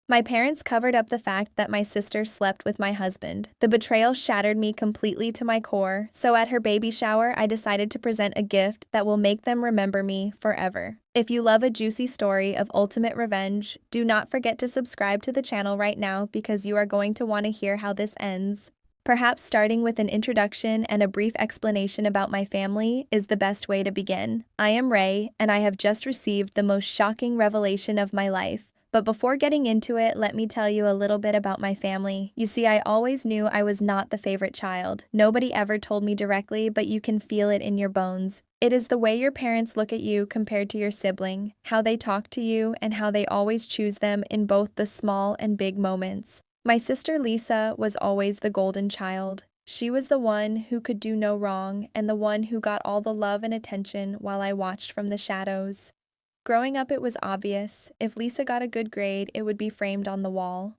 My parents covered up the fact that my sister slept with my husband. The betrayal shattered me completely to my core, so at her baby shower, I decided to present a gift that will make them remember me forever. If you love a juicy story of ultimate revenge, do not forget to subscribe to the channel right now because you are going to want to hear how this ends. Perhaps starting with an introduction and a brief explanation about my family is the best way to begin. I am Ray, and I have just received the most shocking revelation of my life. But before getting into it, let me tell you a little bit about my family. You see, I always knew I was not the favorite child. Nobody ever told me directly, but you can feel it in your bones. It is the way your parents look at you compared to your sibling, how they talk to you, and how they always choose them in both the small and big moments. My sister Lisa was always the golden child. She was the one who could do no wrong and the one who got all the love and attention while I watched from the shadows. Growing up, it was obvious. If Lisa got a good grade, it would be framed on the wall.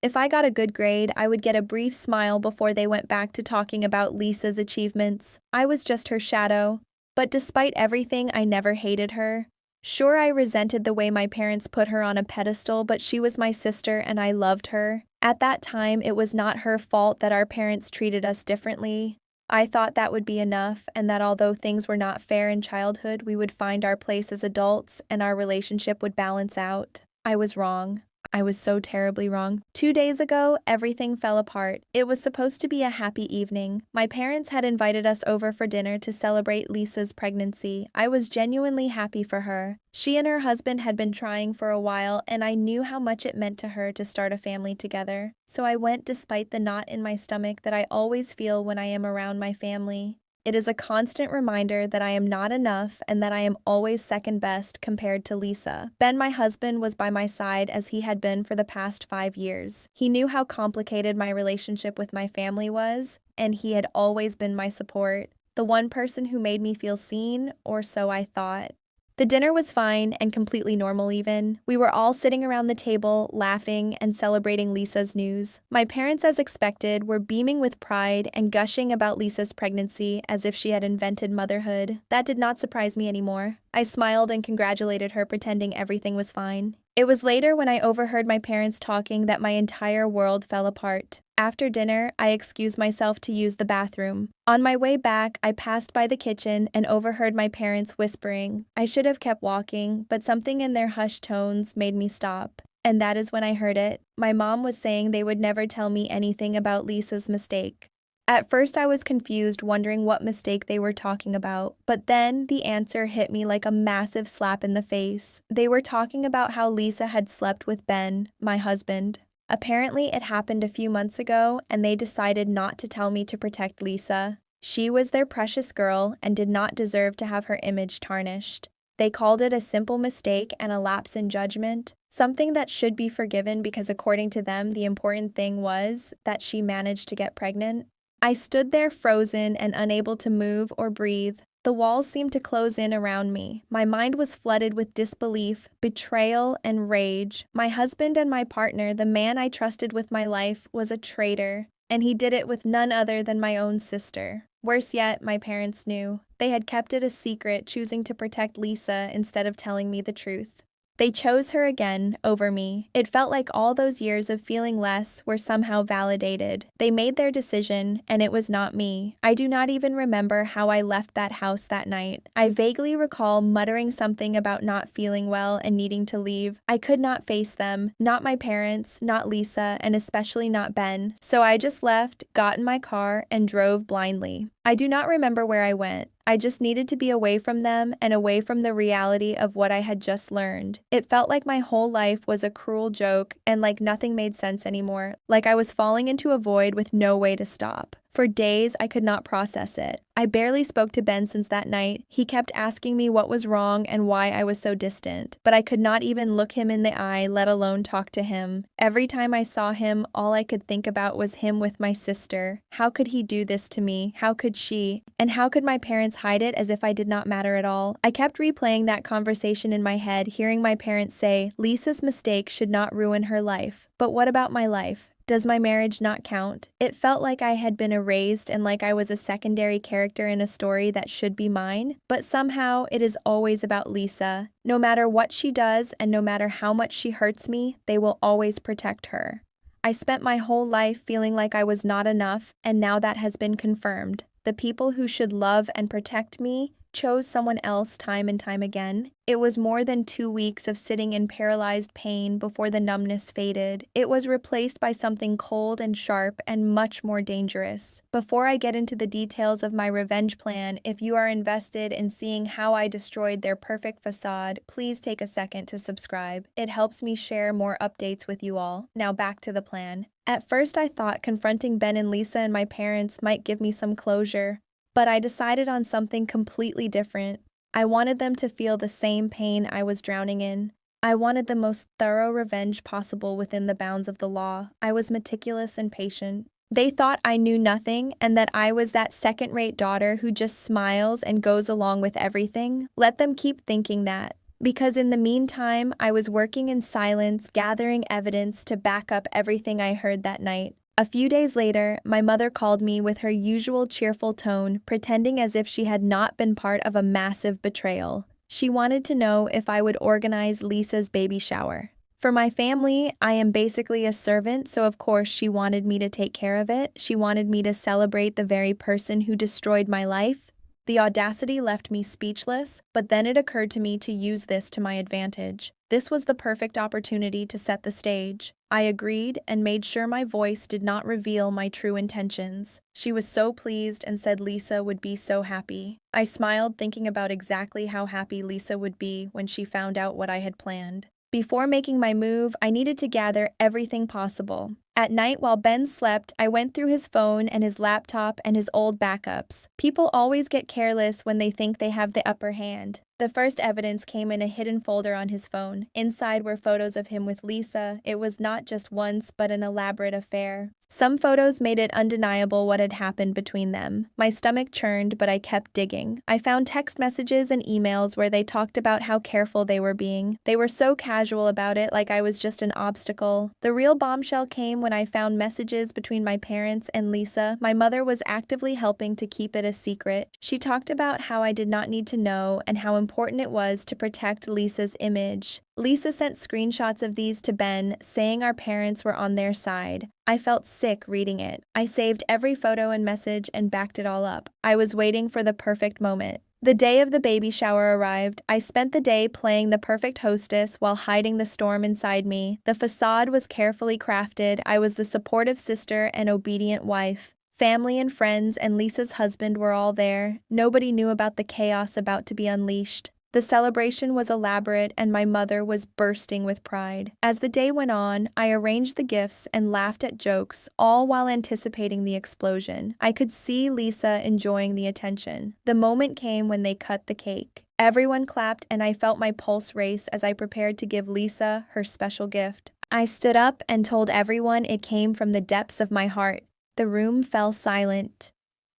If I got a good grade, I would get a brief smile before they went back to talking about Lisa's achievements. I was just her shadow. But despite everything, I never hated her. Sure, I resented the way my parents put her on a pedestal, but she was my sister and I loved her. At that time, it was not her fault that our parents treated us differently. I thought that would be enough, and that although things were not fair in childhood, we would find our place as adults and our relationship would balance out. I was wrong. I was so terribly wrong. 2 days ago, everything fell apart. It was supposed to be a happy evening. My parents had invited us over for dinner to celebrate Lisa's pregnancy. I was genuinely happy for her. She and her husband had been trying for a while, and I knew how much it meant to her to start a family together. So I went despite the knot in my stomach that I always feel when I am around my family. It is a constant reminder that I am not enough and that I am always second best compared to Lisa. Ben, my husband, was by my side as he had been for the past 5 years. He knew how complicated my relationship with my family was, and he had always been my support, the one person who made me feel seen, or so I thought. The dinner was fine and completely normal even. We were all sitting around the table, laughing and celebrating Lisa's news. My parents, as expected, were beaming with pride and gushing about Lisa's pregnancy as if she had invented motherhood. That did not surprise me anymore. I smiled and congratulated her, pretending everything was fine. It was later when I overheard my parents talking that my entire world fell apart. After dinner, I excused myself to use the bathroom. On my way back, I passed by the kitchen and overheard my parents whispering. I should have kept walking, but something in their hushed tones made me stop. And that is when I heard it. My mom was saying they would never tell me anything about Lisa's mistake. At first, I was confused, wondering what mistake they were talking about, but then the answer hit me like a massive slap in the face. They were talking about how Lisa had slept with Ben, my husband. Apparently, it happened a few months ago, and they decided not to tell me to protect Lisa. She was their precious girl and did not deserve to have her image tarnished. They called it a simple mistake and a lapse in judgment, something that should be forgiven because according to them, the important thing was that she managed to get pregnant. I stood there frozen and unable to move or breathe. The walls seemed to close in around me. My mind was flooded with disbelief, betrayal, and rage. My husband and my partner, the man I trusted with my life, was a traitor, and he did it with none other than my own sister. Worse yet, my parents knew. They had kept it a secret, choosing to protect Lisa instead of telling me the truth. They chose her again over me. It felt like all those years of feeling less were somehow validated. They made their decision, and it was not me. I do not even remember how I left that house that night. I vaguely recall muttering something about not feeling well and needing to leave. I could not face them, not my parents, not Lisa, and especially not Ben. So I just left, got in my car, and drove blindly. I do not remember where I went. I just needed to be away from them and away from the reality of what I had just learned. It felt like my whole life was a cruel joke and like nothing made sense anymore, like I was falling into a void with no way to stop. For days, I could not process it. I barely spoke to Ben since that night. He kept asking me what was wrong and why I was so distant, but I could not even look him in the eye, let alone talk to him. Every time I saw him, all I could think about was him with my sister. How could he do this to me? How could she? And how could my parents hide it as if I did not matter at all? I kept replaying that conversation in my head, hearing my parents say, Lisa's mistake should not ruin her life. But what about my life? Does my marriage not count? It felt like I had been erased and like I was a secondary character in a story that should be mine, but somehow it is always about Lisa. No matter what she does and no matter how much she hurts me, they will always protect her. I spent my whole life feeling like I was not enough, and now that has been confirmed. The people who should love and protect me chose someone else time and time again. It was more than 2 weeks of sitting in paralyzed pain before the numbness faded. It was replaced by something cold and sharp and much more dangerous. Before I get into the details of my revenge plan, if you are invested in seeing how I destroyed their perfect facade, please take a second to subscribe. It helps me share more updates with you all. Now back to the plan. At first I thought confronting Ben and Lisa and my parents might give me some closure. But I decided on something completely different. I wanted them to feel the same pain I was drowning in. I wanted the most thorough revenge possible within the bounds of the law. I was meticulous and patient. They thought I knew nothing and that I was that second-rate daughter who just smiles and goes along with everything. Let them keep thinking that. Because in the meantime, I was working in silence, gathering evidence to back up everything I heard that night. A few days later, my mother called me with her usual cheerful tone, pretending as if she had not been part of a massive betrayal. She wanted to know if I would organize Lisa's baby shower. For my family, I am basically a servant, so of course she wanted me to take care of it. She wanted me to celebrate the very person who destroyed my life. The audacity left me speechless, but then it occurred to me to use this to my advantage. This was the perfect opportunity to set the stage. I agreed and made sure my voice did not reveal my true intentions. She was so pleased and said Lisa would be so happy. I smiled, thinking about exactly how happy Lisa would be when she found out what I had planned. Before making my move, I needed to gather everything possible. At night, while Ben slept, I went through his phone and his laptop and his old backups. People always get careless when they think they have the upper hand. The first evidence came in a hidden folder on his phone. Inside were photos of him with Lisa. It was not just once, but an elaborate affair. Some photos made it undeniable what had happened between them. My stomach churned, but I kept digging. I found text messages and emails where they talked about how careful they were being. They were so casual about it, like I was just an obstacle. The real bombshell came when I found messages between my parents and Lisa. My mother was actively helping to keep it a secret. She talked about how I did not need to know and how important it was to protect Lisa's image. Lisa sent screenshots of these to Ben, saying our parents were on their side. I felt sick reading it. I saved every photo and message and backed it all up. I was waiting for the perfect moment. The day of the baby shower arrived. I spent the day playing the perfect hostess while hiding the storm inside me. The facade was carefully crafted. I was the supportive sister and obedient wife. Family and friends and Lisa's husband were all there. Nobody knew about the chaos about to be unleashed. The celebration was elaborate and my mother was bursting with pride. As the day went on, I arranged the gifts and laughed at jokes, all while anticipating the explosion. I could see Lisa enjoying the attention. The moment came when they cut the cake. Everyone clapped and I felt my pulse race as I prepared to give Lisa her special gift. I stood up and told everyone it came from the depths of my heart. The room fell silent.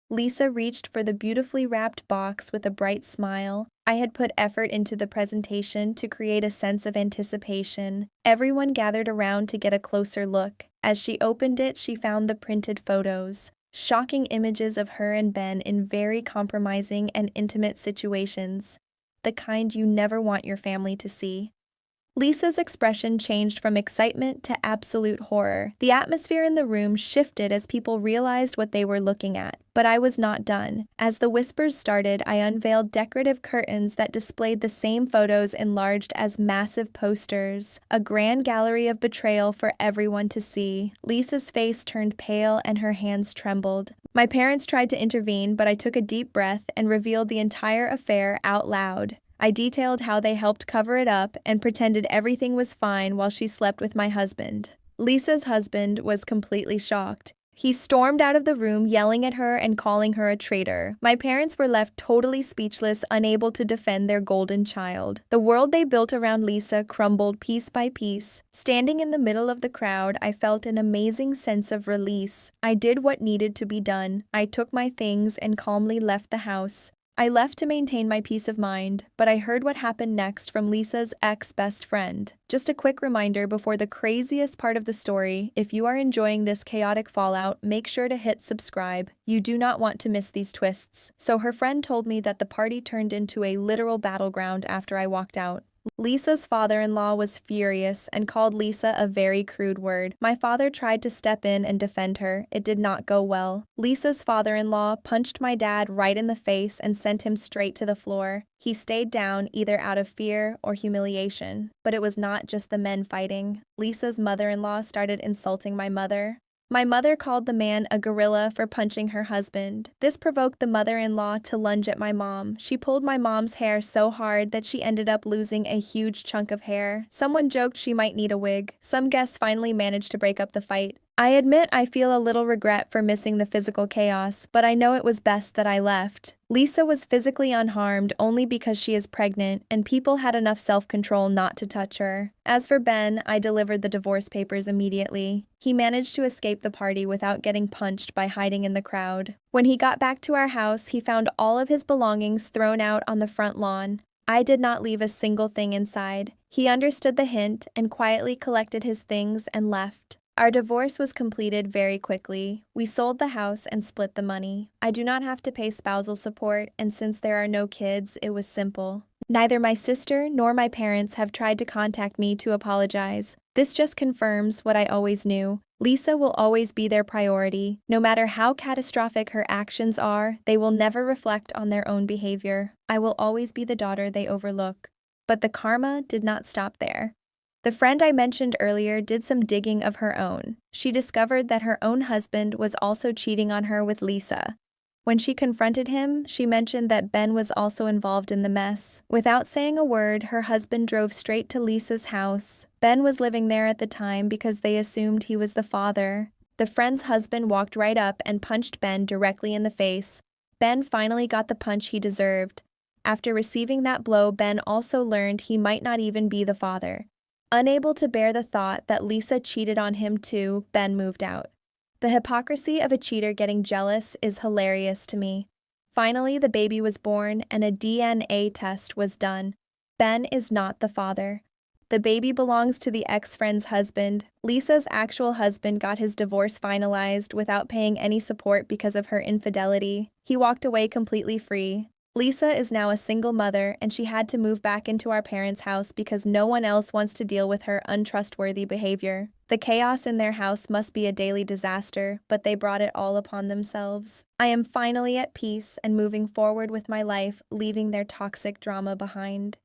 Lisa reached for the beautifully wrapped box with a bright smile. I had put effort into the presentation to create a sense of anticipation. Everyone gathered around to get a closer look. As she opened it, she found the printed photos. Shocking images of her and Ben in very compromising and intimate situations. The kind you never want your family to see. Lisa's expression changed from excitement to absolute horror. The atmosphere in the room shifted as people realized what they were looking at. But I was not done. As the whispers started, I unveiled decorative curtains that displayed the same photos enlarged as massive posters. A grand gallery of betrayal for everyone to see. Lisa's face turned pale and her hands trembled. My parents tried to intervene, but I took a deep breath and revealed the entire affair out loud. I detailed how they helped cover it up and pretended everything was fine while she slept with my husband. Lisa's husband was completely shocked. He stormed out of the room, yelling at her and calling her a traitor. My parents were left totally speechless, unable to defend their golden child. The world they built around Lisa crumbled piece by piece. Standing in the middle of the crowd, I felt an amazing sense of release. I did what needed to be done. I took my things and calmly left the house. I left to maintain my peace of mind, but I heard what happened next from Lisa's ex-best friend. Just a quick reminder before the craziest part of the story, if you are enjoying this chaotic fallout, make sure to hit subscribe. You do not want to miss these twists. So her friend told me that the party turned into a literal battleground after I walked out. Lisa's father-in-law was furious and called Lisa a very crude word. My father tried to step in and defend her. It did not go well. Lisa's father-in-law punched my dad right in the face and sent him straight to the floor. He stayed down either out of fear or humiliation. But it was not just the men fighting. Lisa's mother-in-law started insulting my mother. My mother called the man a gorilla for punching her husband. This provoked the mother-in-law to lunge at my mom. She pulled my mom's hair so hard that she ended up losing a huge chunk of hair. Someone joked she might need a wig. Some guests finally managed to break up the fight. I admit I feel a little regret for missing the physical chaos, but I know it was best that I left. Lisa was physically unharmed only because she is pregnant, and people had enough self-control not to touch her. As for Ben, I delivered the divorce papers immediately. He managed to escape the party without getting punched by hiding in the crowd. When he got back to our house, he found all of his belongings thrown out on the front lawn. I did not leave a single thing inside. He understood the hint and quietly collected his things and left. Our divorce was completed very quickly. We sold the house and split the money. I do not have to pay spousal support, and since there are no kids, it was simple. Neither my sister nor my parents have tried to contact me to apologize. This just confirms what I always knew. Lisa will always be their priority. No matter how catastrophic her actions are, they will never reflect on their own behavior. I will always be the daughter they overlook. But the karma did not stop there. The friend I mentioned earlier did some digging of her own. She discovered that her own husband was also cheating on her with Lisa. When she confronted him, she mentioned that Ben was also involved in the mess. Without saying a word, her husband drove straight to Lisa's house. Ben was living there at the time because they assumed he was the father. The friend's husband walked right up and punched Ben directly in the face. Ben finally got the punch he deserved. After receiving that blow, Ben also learned he might not even be the father. Unable to bear the thought that Lisa cheated on him too, Ben moved out. The hypocrisy of a cheater getting jealous is hilarious to me. Finally, the baby was born and a DNA test was done. Ben is not the father. The baby belongs to the ex-friend's husband. Lisa's actual husband got his divorce finalized without paying any support because of her infidelity. He walked away completely free. Lisa is now a single mother, and she had to move back into our parents' house because no one else wants to deal with her untrustworthy behavior. The chaos in their house must be a daily disaster, but they brought it all upon themselves. I am finally at peace and moving forward with my life, leaving their toxic drama behind.